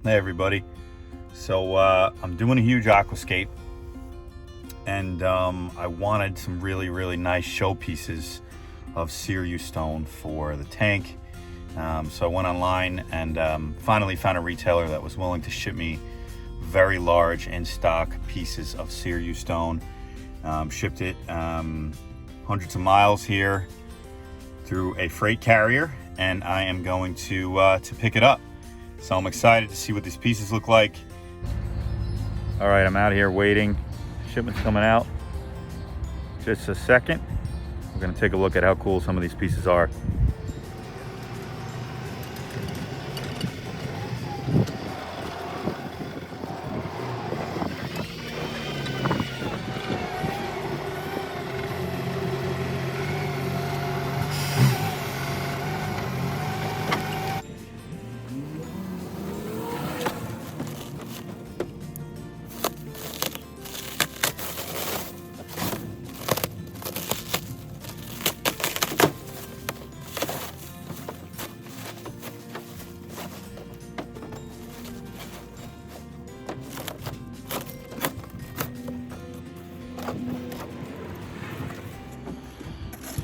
Hey everybody. So I'm doing a huge aquascape, and I wanted some really nice showpieces of Seiryu Stone for the tank. So I went online and finally found a retailer that was willing to ship me very large in stock pieces of Seiryu Stone. Shipped it hundreds of miles here through a freight carrier, and I am going to pick it up. So I'm excited to see what these pieces look like. All right, I'm out here waiting. Shipment's coming out. Just a second. We're gonna take a look at how cool some of these pieces are.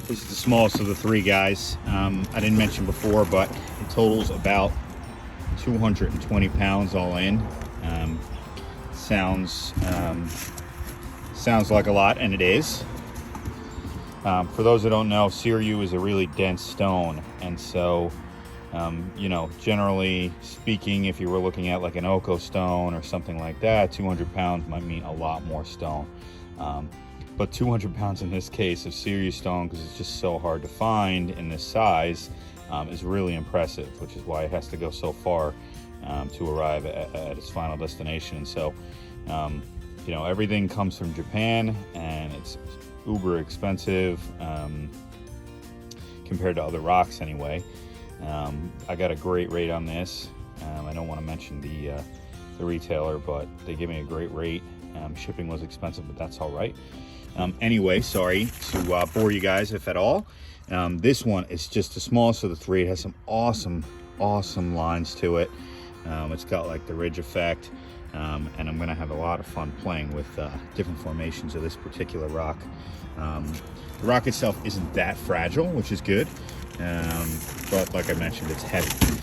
This is the smallest of the three, guys. I didn't mention before, but it totals about 220 pounds all in. Sounds like a lot, and it is. For those that don't know, Seiryu is a really dense stone, and so you know, generally speaking, if you were looking at like an Oko stone or something like that, 200 pounds might mean a lot more stone. But 200 pounds in this case of Seiryu Stone, because it's just so hard to find in this size, is really impressive, which is why it has to go so far to arrive at its final destination. And so, you know, everything comes from Japan, and it's uber expensive compared to other rocks anyway. I got a great rate on this. I don't want to mention the retailer, but they gave me a great rate. Shipping was expensive, but that's all right. Anyway, sorry to bore you guys, if at all. This one is just the smallest of the three. It has some awesome lines to it. It's got like the ridge effect, and I'm gonna have a lot of fun playing with different formations of this particular rock. The rock itself isn't that fragile, which is good, but like I mentioned, it's heavy.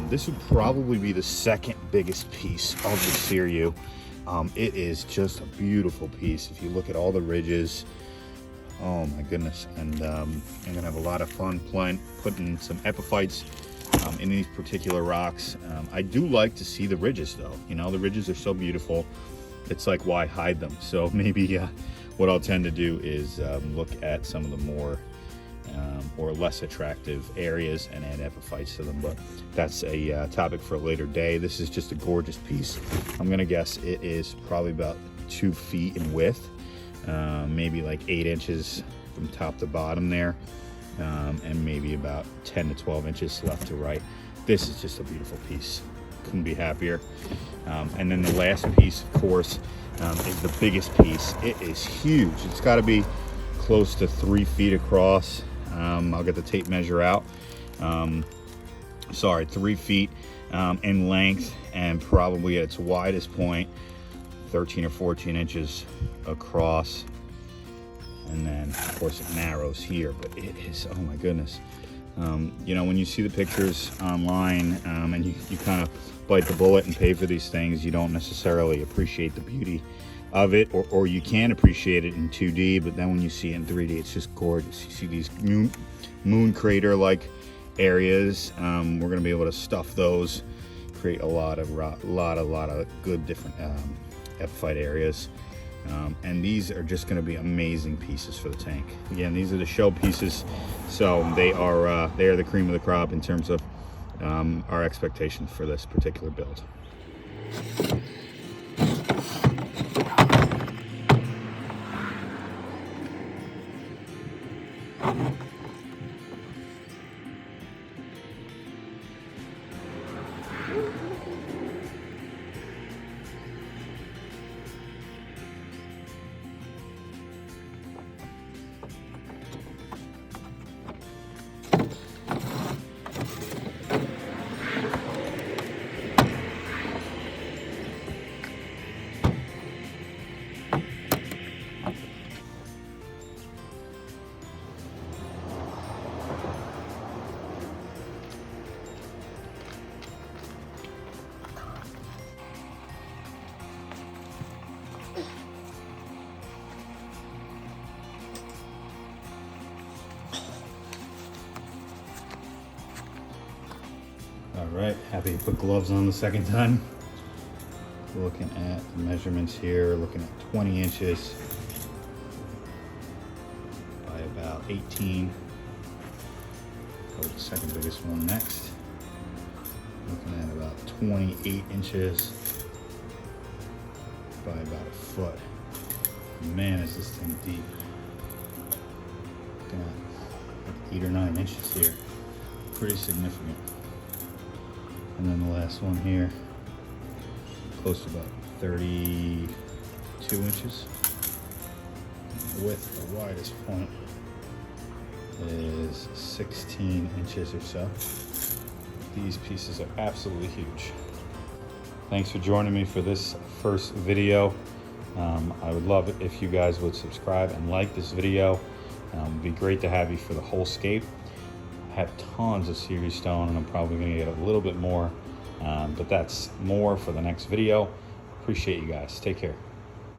This would probably be the second biggest piece of the Seiryu. It is just a beautiful piece. If you look at all the ridges, oh my goodness. And I'm gonna have a lot of fun putting some epiphytes in these particular rocks. I do like to see the ridges though. You know, the ridges are so beautiful. It's like, why hide them? So maybe what I'll tend to do is look at some of the more or less attractive areas and add epiphytes to them, but that's a topic for a later day. This is just a gorgeous piece. I'm gonna guess it is probably about 2 feet in width, maybe like 8 inches from top to bottom there, and maybe about 10 to 12 inches left to right. This is just a beautiful piece. Couldn't be happier. And then the last piece, of course, is the biggest piece. It is huge. It's got to be close to 3 feet across. I'll get the tape measure out. 3 feet in length, and probably at its widest point 13 or 14 inches across. And then of course it narrows here, but it is, oh my goodness. You know, when you see the pictures online, and you kind of bite the bullet and pay for these things, you don't necessarily appreciate the beauty of it, or you can appreciate it in 2D, but then when you see it in 3D, it's just gorgeous. You see these moon crater like areas. We're going to be able to stuff those, create a lot of good different epiphyte areas, and these are just going to be amazing pieces for the tank. Again, these are the show pieces, so they are the cream of the crop in terms of our expectations for this particular build. right, happy to put gloves on the second time. Looking at the measurements here, looking at 20 inches by about 18. Go to the second biggest one next. Looking at about 28 inches by about a foot. Man, is this thing deep. Looking at like 8 or 9 inches here. Pretty significant. And then the last one here, close to about 32 inches. Width, the widest point is 16 inches or so. These pieces are absolutely huge. Thanks for joining me for this first video. I would love it if you guys would subscribe and like this video. It'd be great to have you for the whole scape. I have tons of Seiryu Stone, and I'm probably going to get a little bit more, but that's more for the next video. Appreciate you guys. Take care.